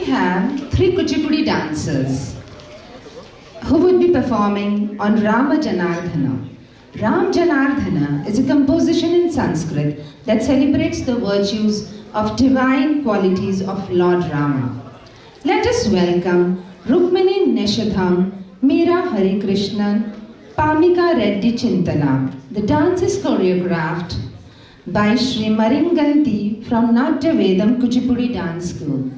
have three Kuchipudi dancers who would be performing on Rama Janardhana. Ram Janardhana is a composition in Sanskrit that celebrates the virtues of divine qualities of Lord Rama. Let us welcome Rukmini Neshadham, Meera Hari Krishnan, Pamika Reddy Chintana. The dance is choreographed by Sri Maringanti from Natya Vedam Kuchipudi Dance School.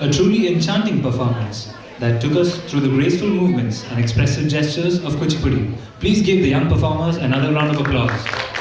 A truly enchanting performance that took us through the graceful movements and expressive gestures of Kuchipudi. Please give the young performers another round of applause.